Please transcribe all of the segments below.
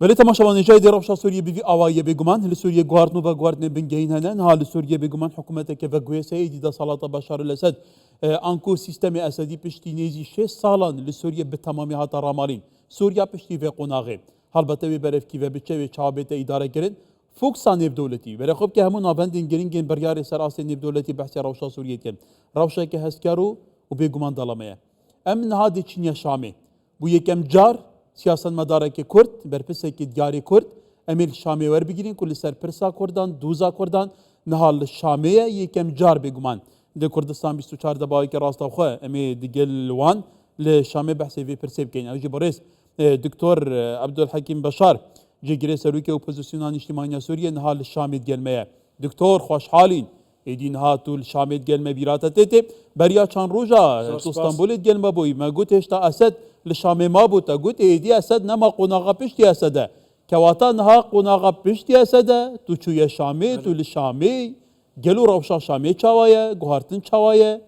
ولی تماشاوان جای روشا سوریه بیوی آوایه بگمان لسوریه گواردنو و گواردن بنگین هنن ها لسوریه بگمان حکومت که وگوی سیدی دا صلاة بشار الاسد انکو سیستم اسدی پشتی نیزی 6 سالان لسوریه به تمامی هاتا رامالین سوریا پشتی و قناغه البته به برف کی و بچه و چابت اداره کرد فوکسان نیب دولتی ولی خب که همون آبندین گرینگین بریار سراس نیب دولتی بحث روشا سوریه کن روشا که هستکارو و بگمان دلمه امن هادی چینیا شامی بو یکم جار سیاست مداره که کرد برپسه که دیاری کرد امیر شامی ور بگیرین کل سر پرسا کردن دوزا کردن نهال شامیه یکم جار بگمان ده کردستان 24 دبایی که راست خواه امی دیگل وان لشامی بحثی وی پرسیب کن اوجی بریس دکتر عبدالحکیم بشار جگری سروک اپوزیسیونان اجتماعی سوریه نهال شامی گلمه دکتر خوشحالین ایدین ها طول شامی گلمه بیراتا تیتی بریا چند روزا تو استانبول گلمه بوی ما گوتش تا اسد لشامی ما بوتا گوت ایدی اسد نما قناغا پشتی اسده کواتا نها قناغا پشتی اسده تو چوی شامی تو لشامی گلو روشا شامی چاوایه گوهرتن چاوایه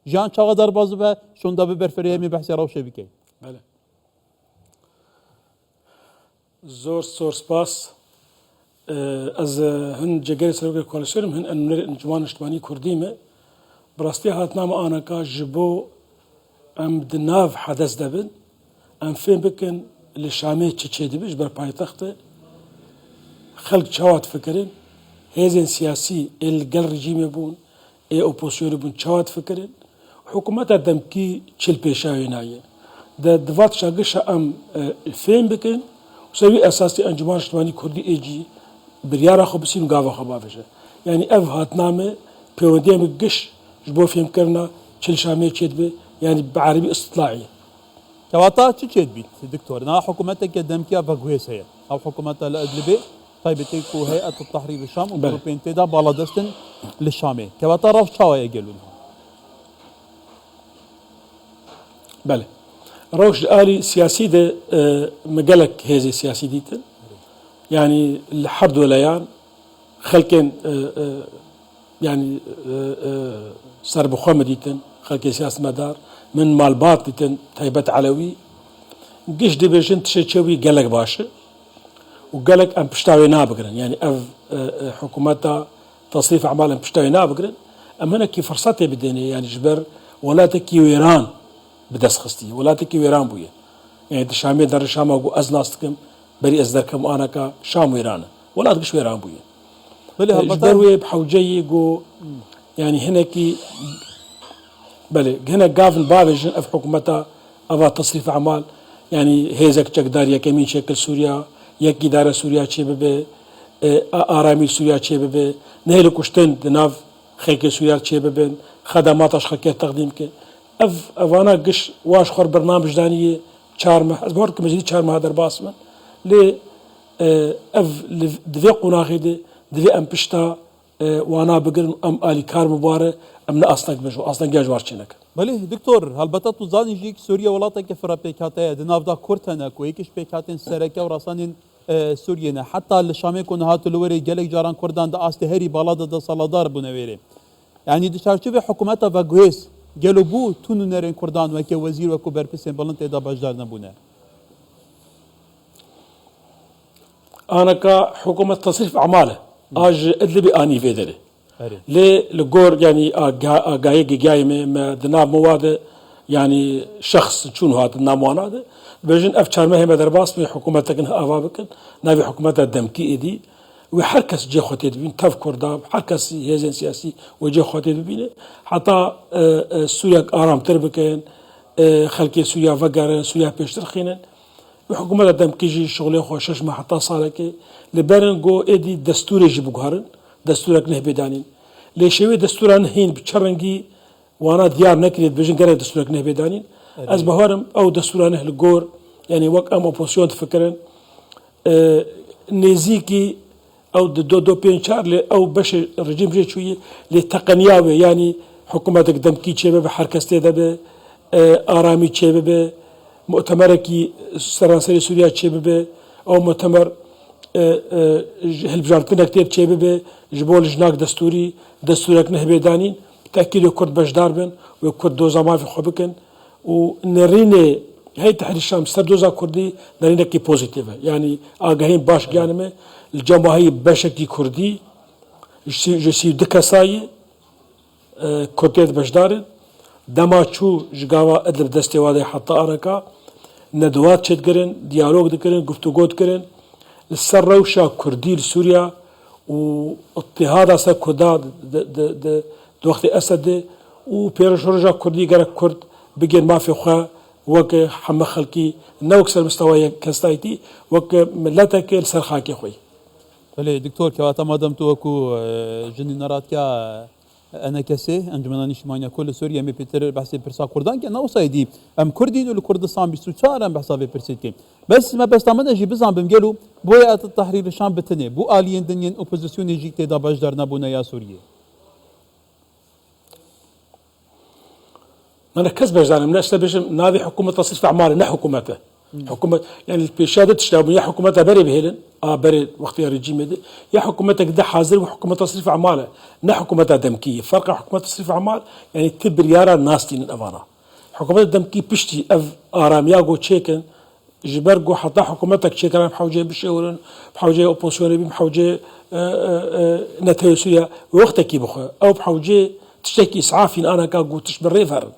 جان چاوا در بازو به شوندا به برفریه می بحثی روشه بکی بله زور سپاس از هن جگری سروک کالسیرم هن انجمان اجتماعی کردیمه براستی هاتنامه آنکا جبو ام دناف حدث دبن ام فين بكن لشامي تشي دبش بر بايتخت خلق شوات فكرين هيزن سياسي الجل رجيم يبون اي اوبوسيون يبون شوات فكرين حكومات دمكي تشيل بيشاوي نايه ده دفات شاقشة ام فين بكن وسوي اساسي انجمان اجتماعي كردي ايجي بريارا خبسين وقافا خبافشه يعني اف هاتنامه بيوديا مقش جبو فيهم كرنا تشيل شامي تشيدبه يعني بعربي استطلاعي كواتا تشيد بيت دكتور نا حكومتك دمكيا بغويس هي او حكومتها الادلبي طيبتيكو هيئه التحرير الشام وبروبين تيدا بالادستن للشامي كواتا روش شاوي يقولون بله روش آلي سياسي ده مقالك هذه سياسي ديتن يعني الحرد وليان خلكن يعني صار بخومة ديتن خلكن سياسة مدار من مالبات ديتن تايبت علوي قش دي بيجن تشيشوي قالك باشا وقالك ام بشتاوي نابقرن يعني اف حكومتها تصريف اعمال ام بشتاوي نابقرن ام هنا كي فرصتي بدني يعني جبر ولا تكي ويران بدس خستي ولا تكي ويران بويا يعني الشامي در الشام اقو ازناستكم بري ازدركم انا كا شام ويران ولا تقش ويران بويا جبروي بحوجي جو يعني هنا كي بله هنا قافل بابجن اف حكومتها افا تصريف اعمال يعني هيزك تقدر يا كمين شكل سوريا يك إدارة سوريا شيء ببه آرامی سوريا شيء ببه نهل كشتن دناف خيك سوريا شيء ببه خدمات أشخاص تقديم ك أفانا قش واش خور برنامج دانية شارمه از بورك مجدي شارمه هذا الباسمن ل دفي قناخيده دفي أم بشتا وانا بقرن أم آلي كار مبارة أم أصلا بجو أصلا جاج وارشينك بله دكتور هلبته تو زانی جیک سوریا ولاتا که فرا پیکاته دناف دا کورتنه کو یکیش پیکاتن سرکه و راسانین سوریه نه حتی لشامه کنه هاتو لوری گلک جاران کردان دا است هری بالا دا سالادار بنویره يعني دشارچوب حکومت و گویس گلو بو تونو نرین کردان و که وزیر و کو برپسین بلند دا بجدار نبونه أنا كحكومة تصريف أعماله أج أدلبي أني في ذلك ليه لجور يعني جاي ما دنا مواد يعني شخص شنو هذا الناموان هذا بيجن أفشار ما هي مدرباس من حكومتك إنها أفابكن نبي حكومتها الدمكي دي وحركس جي خوتيد بين تفكر دا حركس هزين سياسي وجي خوتيد بينه حتى سوريا آرام تربكن خلقي سوريا فقر سوريا بيشتر خينن وحكومة الدمكي جي شغله خوشش ما حتى صالك لبرن جو إدي دستور يجيبو قارن دستورك نه بدانين ليشوي دستوران هين بتشرنجي وانا ديار نكريت بيجن قرأ دستورك نه بدانين از بهارم او دستوران اهل الجور يعني وقت ام اوبوسيون تفكرن نزيكي او دو بينشار او باش الرجيم جي شويه لتقنياوي يعني حكومتك دمكي شباب حركه ده ارامي شباب مؤتمركي سراسري سوريا شباب او مؤتمر هلبجارتنا كتير شباب جبول جناك دستورك نه بدانين تأكيد كرد بجدار بن وكرد دو زمان في خبكن ونريني هي تحرير الشام سردوزا كردي نرينكي بوزيتيفا يعني آگاهين باش جانمه الجماهير بشكي كردي جسي دكساي كرديت بشدارن دما چو جگاوا ادلب دسته واده حتى آنکا ندوات چد کرن دیالوگ دکرن گفتگو کرن لسر روشا كردي لسوريا واضطهاد أسد كردا وقت أسد وبيرش رجع كردي جرك كرد بجن ما في خا وك حم خلقي نوكسر مستوى كستايتي وك ملتك السرخاكي خوي. بله دكتور كواتا مادام توكو جني نرات كا أنا كسي أنجمنا نشمانيا كل سوريا مي بيتر بحسب برسا كردان كنا وصايدي أم كردين والكردستان بيستوشار أم بحسب برسيتين بس ما بس تمنا جي بزعم بمجلو بويا التحرير الشام بتني بو آليين دنيا أوبوزيسيون يجي تدا بجدر نبونا يا سوريا. أنا كسب بجدر من أشتى بيجم نادي حكومة تصرف أعمال نه حكومته حكومة يعني البيشادة تشتغل يا حكومتها بري بهلن بري وقت يا رجيم دي يا حكومتك ده حاضر وحكومة تصريف أعماله نه حكومتها دمكية فرق حكومة تصريف أعمال يعني تبريارا ناس تين الأفانا حكومة الدمكي بشتي آرام ياغو تشيكن جبرجو حتى حكومتك تشيكن بحوجة بشورن بحوجة أوبوسيون بحوجة نتيوسيا وقتك يبخو أو بحوجة تشتكي إسعافين أنا كاغو تشبر ريفرن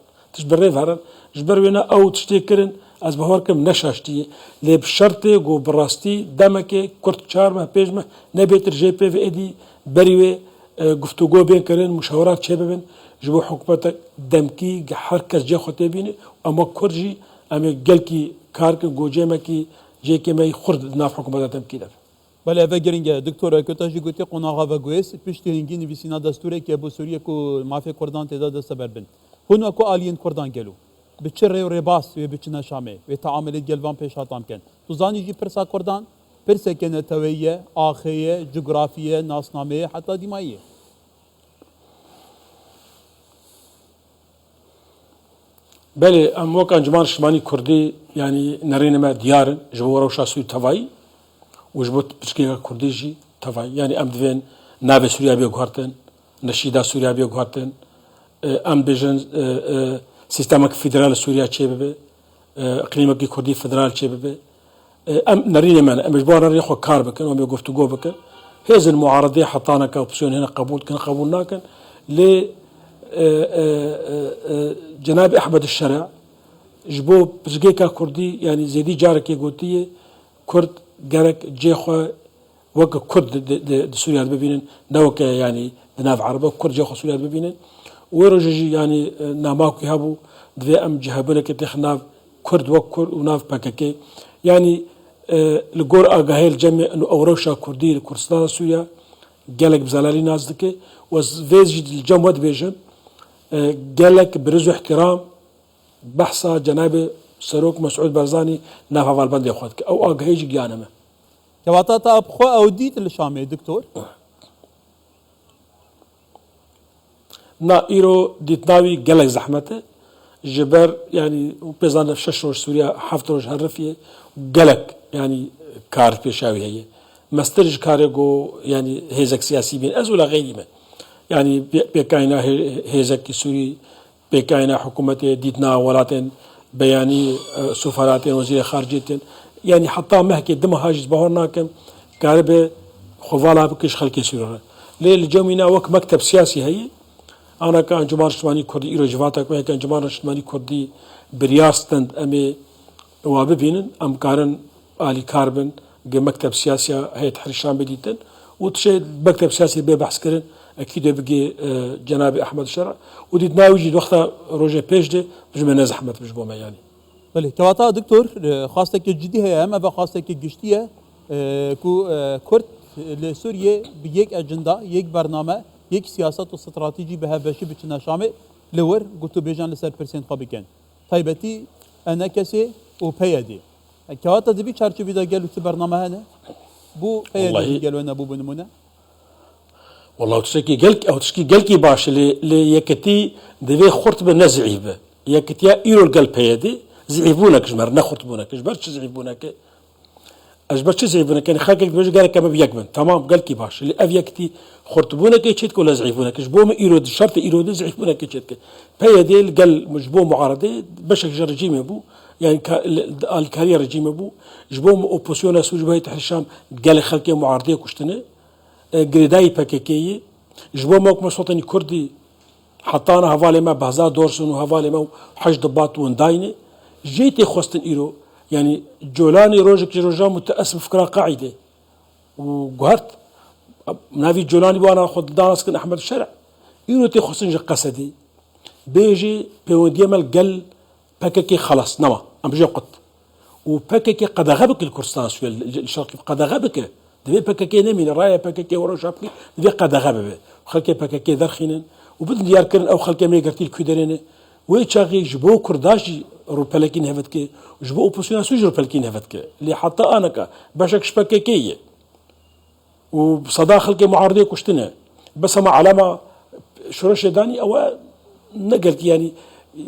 جبر وينا أو تشتكرن از بهاركم نشاشتي لب شرطي جو براستي دمك كرت چارمه پیجمه نبيتر جي بي في ادي بريوه گفتگو بين كرن مشاورات چه ببن جبو حكومتك دمكي هر کس جه خوته بيني اما كرجي اما گلكي كارك گوجمكي جي كمي خرد ناف حكومت دمكي ده بله اوه گرینگه دکتور کتاجی گوتی قناغا و گویس پشتی هنگی نویسینا دستوره که بو سوریه کو مافی کردان تدا دست بربن هنو کو آلین کردان گلو بچره و رباس و بچنا شامه و تعامل گلوان پیش هاتام کن تو زانی جی پرسا کردان پرسه کنه تویه آخیه جغرافیه ناسنامه حتی دیماییه بله ام وك انجمان شماني كردي يعني نرينا ما ديار جبو روشا سوي تفاي وجبوت بشكيكا كردي جي تفاي يعني ام دفين نابي سوريا بيو غارتن نشيدا سوريا بيو غارتن ام بيجن سيستمك فيدرال سوريا تشيبه اقليمك كردي فيدرال تشيبه ام نرينا ما ام جبو نري خو كار بكن وما گفتگو بكن هذه المعارضه حطانا كاوبسيون هنا قبول كان قبولنا كان ل جناب احمد الشرع جبو بزگيكا كردي يعني زيدي جارك يقولتي كرد جارك جيخو وك كرد سوريا ببينن نوك يعني ناف عربه كرد جيخو سوريا ببينن ورجي يعني ناماك يهبو دفي ام جهبنك تخناف كرد وكرد وناف باكاكي يعني لغور اغاهي الجمع انه اوروشا كردي لكردستان سوريا جالك بزلالي نازدكي وفيز الجمود بيجن قالك برزو احترام بحثا جناب سروك مسعود برزاني نافع والبندي اخواتك او اغهيج جانمه كواتا تابخو او ديت الشامي دكتور نا ايرو ديتناوي قالك زحمته جبر يعني وبيزان شش روج سوريا حفت روج هرفيه قالك يعني كار بيشاوي هي مسترج كاريغو يعني هيزك سياسي بين ازولا غيري ما يعني بكاينا هيزك سوري بكاينا حكومة ديتنا ولاتن بياني سفارات وزير خارجية يعني حتى مهكي دم هاجز بهورنا كم قارب خوالا بكش خلقي سوري ليه الجومينا وك مكتب سياسي هي أنا كان جمار شماني كردي إيرو جواتك وهي كان جمار شماني كردي برياستند أمي واببينن أم كارن آلي كاربن مكتب سياسي هي تحرير الشام بديتن وتشي مكتب سياسي ببحث كرن اكيد بقي جناب احمد الشرع ودي تناوجي وقتها روجي بيجدي بجمع ناز احمد بجبوما يعني بله كواتا دكتور خاصتك الجدي هي اما خاصتك الجشتيه كو كرد لسوريا بيك اجندا يك برنامه يك سياسات واستراتيجي بها باشي بتشنا شامل لور قلتو بيجان لسر برسنت خابكن طيبتي انا كسي وبيدي كواتا دبي چارچوبي دا قالوا برنامه هنا بو بيدي قالوا انا بو بنمونه والله تشكي قلك او تشكي قلكي باش اللي يكتي دبي خرط بنزعيبه يكتيا ايرو القلب هيدي زعيبونك جمر نخرطبونك جبرت زعيبونك اجبرت زعيبونك يعني خاكك بيجي قالك كما بيقبن تمام قلكي باش اللي افيكتي خرطبونك يشتك ولا زعيبونك جبوم ايرو شرط ايرو زعيبونك يشتك هيدي القل مجبو معارضه باش رجيم يبو يعني الكارير رجيم ابو جبوم اوبوسيون اسو جبهه تحت الشام قال خلقي معارضيه كشتنه جريداي باكيكي جبوم موك مسوطني كردي حطانا هفالي ما بهزار دورسون وهفالي ما حج ضباط وندايني جيتي خوستن ايرو يعني جولاني روجك جروجان متأسف فكرة قاعدة وقهرت نافي جولاني وانا خد دانس كن احمد الشرع ايرو تي خوستن جا قصدي بيجي بيودي مال قل باكيكي خلاص نما ام بيجي قط وباكيكي قد غبك الكرستان شويه الشرقي قد غبك دبي باكيكي نمي رايا باكيكي ورا شابكي دبي قد غبه خلكي باكيكي درخينن وبدن ديار كرن او خلكي مي قرتي الكودرينه ويتشاغي جبو كرداجي روبلكين هفتك جبو اوبوسيون سوج روبلكين هفتك اللي حتى انا باشك شبكيكيه وبصدا خلكي معارضيه كشتنا بس ما علامه شرش داني او نقلت يعني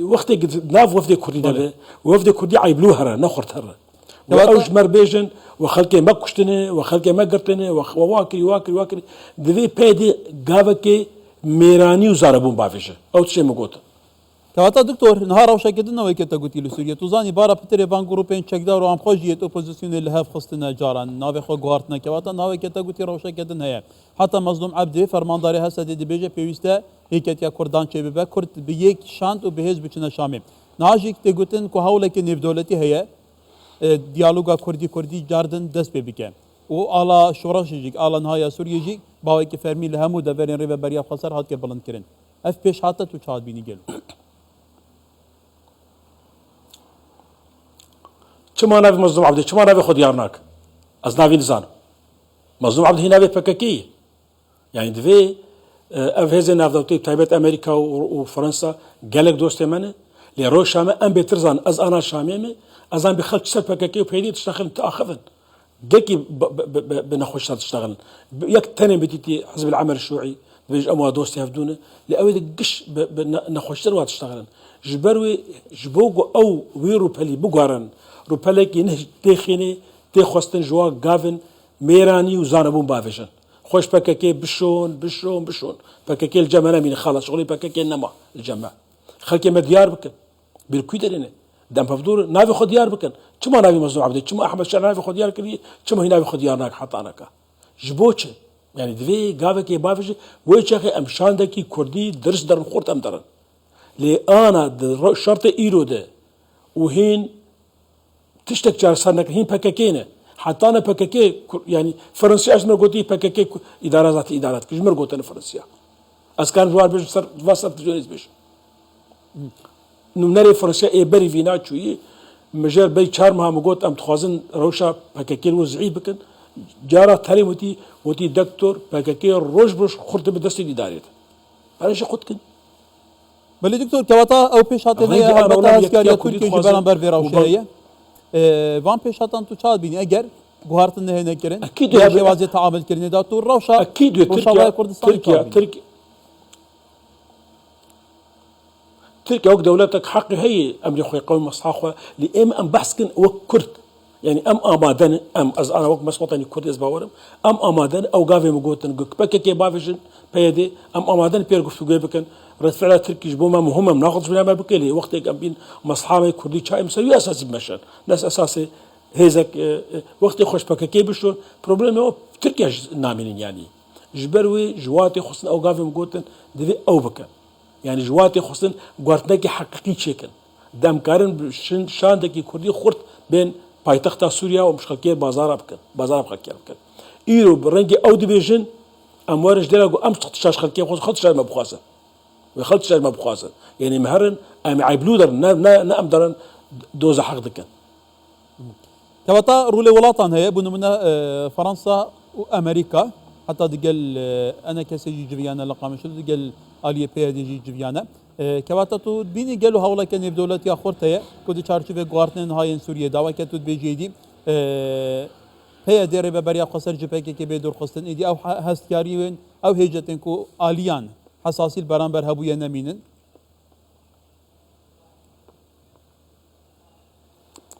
وقت ناف وفد كردي دابا وفد كردي عيبلوها نخرتها واوج مربيجن وخلكي ما كشتنه وخلكي ما قرتنه وواكري دبي بيدي غافكي ميراني وزاربون بافيشه او تشي مقوت كواتا دكتور نهار او شكدنا ويكتا قلتي لسوريا توزاني بارا بتري بان جروبين تشكدار وام خوجيت اوبوزيسيون اللي هاف خصتنا جاران نافي خو غوارتنا كواتا ناوي كتا قلتي روشا كدن هي حتى مظلوم عبدي فرمانداري هسه دي بيجي بيوستا هيكتيا كردان تشي ببا كرد بيك شانت وبهز بچنا شامي ناجيك تگوتن كو هولك نيف دولتي هي ديالوغا كردي جاردن دست ببكه و على شوراشيجيك على نهايه سوريجيك باوي فرمي لهمو دبرين ريبا بريا خسر هات بلند كرين اف بيش حتى تو تشاد بيني قالوا كما نافي مظلوم عبدي كما نافي خد يارناك از نافي نزان مظلوم عبدي هنا نافي بككي يعني دفي اف هزي نافدوتي تايبت امريكا وفرنسا قالك دوستي منه لي روش شامي ام بيترزان از انا شامي از ام بخلق سر بككي وبيدي تشتغل تاخذن دكي بنخوش تشتغل ياك تاني بديتي حزب العمل الشيوعي بيج اموا دوستي هفدونه لاوي قش نخوش تشتغل جبروي جبوغو او ويرو بالي بوغارن روبلك ينهج تخيني تخوستن جوا غافن ميراني وزانبون بافيشن خوش بككي بشون بككي الجماعه من خلاص شغلي بككي نما الجماعه خلكي مديار بكن بالكوي درينه دام بفدور نافي خد ديار بكن كما نافي مظلوم عبدي كما احمد شعر نافي خد ديار كلي كما هنا نافي خد ديارناك حطانك جبوتش يعني دفي غافكي بافيش ويشخي امشاندكي كردي درس درن خورت ام درن لي انا شرط ايرو ده وهين تشتك جار صارنك هين بككينه حتى انا بككي يعني فرنسي اشمر قلتي بككي اداره ذات ادارات كجمر قلت انا فرنسيا اسكان جوار بيش صار واسط تجونيز بيش نمنري فرنسيا اي بري فينا شوي مجال بي چار ما مقوت ام تخوازن روشا بككي وزعي بكن جارة تالي وتي دكتور بككي روش بروش خرط بدستي اداريت علاش خدكن بلي دكتور كواتا او بيش هاتي هي البتا اسكاريا تركيا جبران بر فيرا وشريه وان بيش هاتان تو تشاد بيني اگر غوارتن هنا كرن اكيد جواز تعامل كرن دا تو روشا اكيد تركيا وك دولتك حق هي امري خوي قوم مصحاخه لام ام بحسكن وكرت يعني ام امادن ام از انا وك مسقطني كرد از باورم ام امادن او غافي مغوتن بككي بافيشن بيدي ام امادن بيرغ فوغيبكن رد فعل تركي جبوما مهم ناخذ بلا ما بكلي وقت ام بين مصحامي كردي شاي مسوي اساسي بمشان ناس اساسي هيزك وقت خوش بككي بشون بروبليم هو تركيا نامين يعني جبروي جواتي خصن او غافي مغوتن دبي او بكن يعني جواتي خصن غورتنكي حقيقي شكل دام كارن شاندكي كردي خرط بين بايتخت سوريا ومشكلكي بازار بكن ايرو برنجي او ديفيجن اموارج دلاغو ام تشاش خلكي خص ما بخاسه ويخلط ما بخاسه يعني مهرن ام عيبلودر نام درن دوز حق دكن كواتا رولي ولاتان هي بنو من فرنسا وامريكا حتى دقل انا كسي جفيانا لقام شو دقل اليه بي دي جفيانا كواتا تو بيني قالوا هولا كان بدولتي اخرتها كود تشارشوفي غوارتن هاي سوريا داوا كتود بيجيدي هي ديري ببريا قصر جبهه كي بيدور خصتن ايدي او هستياري وين او هيجتن كو اليان حساسي البرامبر هبويا نمينن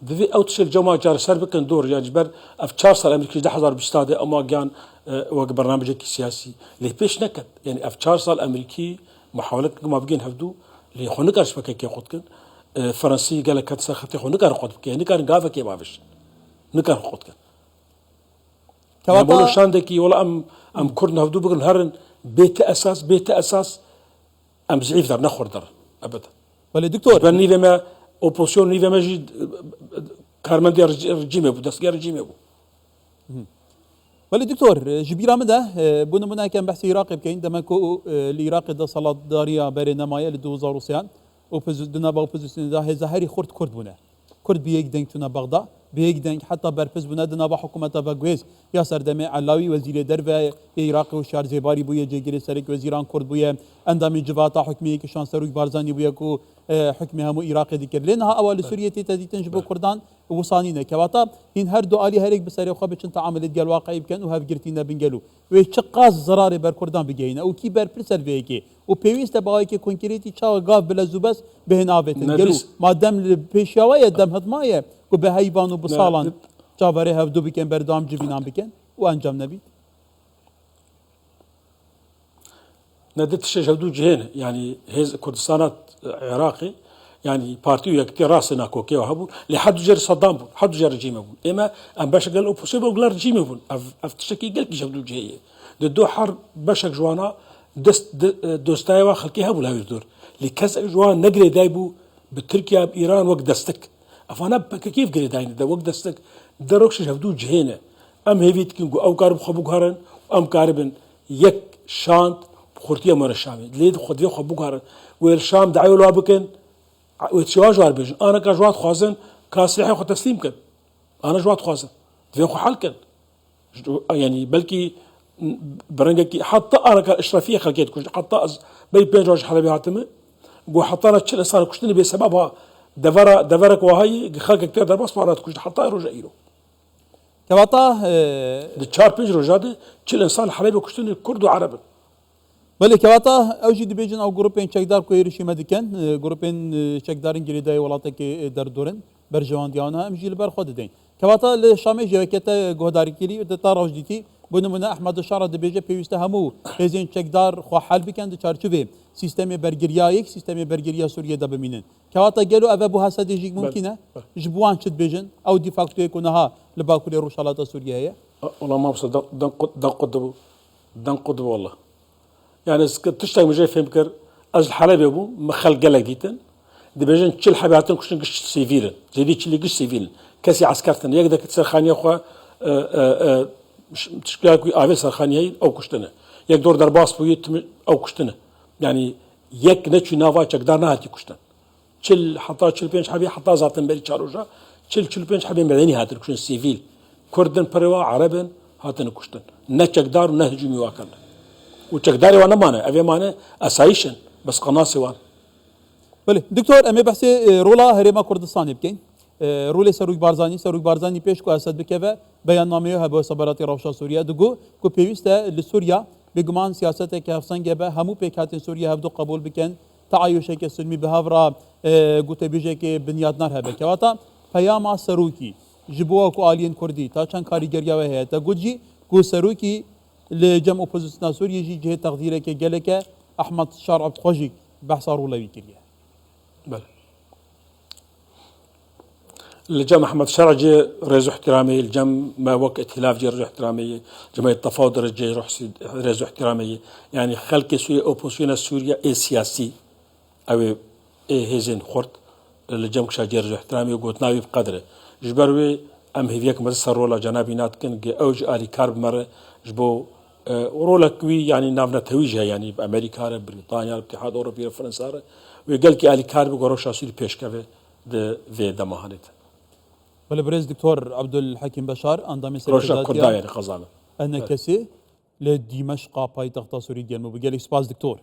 دفي او تشيل جماعه جار سر بكن دور يعني جبر اف 4 سال امريكي 10000 بستاده اما كان وق برنامج سياسي ليه بيش نكت يعني اف 4 سال امريكي محاولات ما بقين هفدو لي خونكاش بكي خدكن فرنسي قال لك هتسا خطي خو نكر خود بكي نكر غافا كي بافش نكر خود كان بقولوا شاندكي ولا ام كردنا هدو بقول هرن بيت اساس ام زعيف در نخور در ابدا ولی دکتور بني لما اوبوزيون نيفا ماجي كارمندي رجيمه بو دستگار رجيمه بو ولی دکتور جبیرا مده بنا كان بحث عراقي بكين دما كو العراق دا صلاة داريا بين نمايا ل 2003 دنا با اوبوزيسيون دا زهري خرد كرد بنا كرد بيك دنگ تونا بغدا بيك دنگ حتى برفز بنا دنا با حكومه فاغويز يا سردمي علاوي وزير دربه عراق وشار زيباري بويا جيگري سرك وزيران كرد بويا اندامي جواتا حكمي كشان سروك بارزاني بويا كو حكمي همو عراق ذكر لانها اول سوريا تديتن جبو كردان وصانينا كواتا هين هر دو الي هريك بسري خو بچن تعامل ديال واقعي بكن وهاف جرتينا بنجلو ويشقاز زرار بر كردان بجينا او كي بر برسل فيكي وبيويست باوي كي كونكريتي تشا غاف بلا زوبس بهنافتن جلو ما دام بيشاويه دم هضمايه كو بهيبان وبصالان جابري هاف دو بكن بردام جبينان بكن وانجام نبي ندت شجودو جهين يعني هز كردستانات عراقي يعني بارتيو يكتي راسنا كوكي وهبو لحد جر صدام حد جر رجيم بون اما ام باش قال اوبوسيبل قال رجيم بون افتشكي قال كي جودو جهيه دو حرب باشك جوانا دوستايوا خلقي هبو لا يدور لكاس جوان نقري دايبو بتركيا بايران وقت دستك افانا كيف قري داين دا وقت دستك دروكش جودو جهينه ام هيفيت كينغو او قارب خبو هرن ام قاربن يك شانت خورتيه مر الشام ليد خدوي خبو هرن والشام دعيو لو بكن وتشواج واربيج انا كجوات خوازن كاسلحه خو تسليم كن انا جوات خوازن تبي خو حل كن يعني بلكي برنجكي حتى انا كاشرافيه خلقيت كنت حتى بي بينجوج حلبي هاتم بو حطنا تشل صار كشتني بسببها دفرك وهي خلق كتير دربس مرات كنت حتى رجع له كواتا التشار بيج رجاد تشل انسان حلبي كشتني كرد وعرب بله كواتا اوجي دبيجن او جروبين چکدار کو يرشيما دكن جروبين چکدارن گريداي ولاتك دردورن برجوان ديانا ام جيل بر خود دين كواتا لشامي جوكتا گوداري كلي دتا روجديتي بنمنا احمد الشارع دبيجه بيوسته همو هزين چکدار خو حل بكن چارچوبه سيستم برگريايك سيستم برگريا سوريا دبمينن كواتا گلو ابو بو حسديجيك ممكنه جبوان شد بيجن او دي فاكتو يكونها لباكل روشالاتا سوريا هي والله ما بصدق دنقد والله يعني تشتغل مجاي فهم كر از الحلبي ابو مخل قلق ديتن دبيجن تشل حبياتن كشن قش سيفيل زي دي تشلي قش سيفيل كاسي عسكرتن يقدر تسرخانيه خو تشكلاكو افي سرخانيه او كشتنه يقدر درباس بو او كشتنه يعني يك نتشو نافا تقدرنا هاتي كشتن تشل حطا تشل بينش حبي حطا زاتن بري تشاروجا تشل بينش حبي مدني هاتر كشن سيفيل كردن بروا عربن هاتن كشتن نتشقدار ونهجمي واكل وتقدري وانا مانه ابي مانه اسايشن بس قناصي وان بله دكتور امي بحثي رولا هريما كردستان بكين رولي سروك بارزاني پیش کو اسد بكفه بيان نامه هبو صبرات روشا سوريا دغو کو بيوسته لسوريا بگمان سياست كافسان جبه همو بكاتن سوريا هبدو قبول بكن تعايش كسلمي بهافرا گوت بيجه كي بنياد نار هبه كواتا پیاما سروكي جبوا کو الين كردي تا چن کاريگريا وه تا گوجي کو سروكي لجمع اوبوزيسيون سوريا جي جهه تقديره كي جلك احمد شار عبد خوجي بحث رولا كريا بل الجم احمد شرع جي ريزو احترامي الجم ما وقت ائتلاف جي ريزو احترامي جمعيه التفاوض جي ريزو احترامي يعني خلق سوريا اوبوزيسيون سوريا اي سياسي او اي هيزن خرط الجم كشاجي ريزو احترامي قلت ناوي بقدره جبروي ام هيفيك مزسر رولا جنابينات كن اوج الي كارب مره جبو ورولك وي يعني نافنا تويجها يعني بامريكا بريطانيا الاتحاد الاوروبي فرنسا وقال كي الي كارب غروشا سوري بيشكافه في دمهانت بالبرز دكتور عبد الحكيم بشار اندامي روشا كردايا قزانه انا كسي لدمشق بايتخت سوريا مو بقال سباس دكتور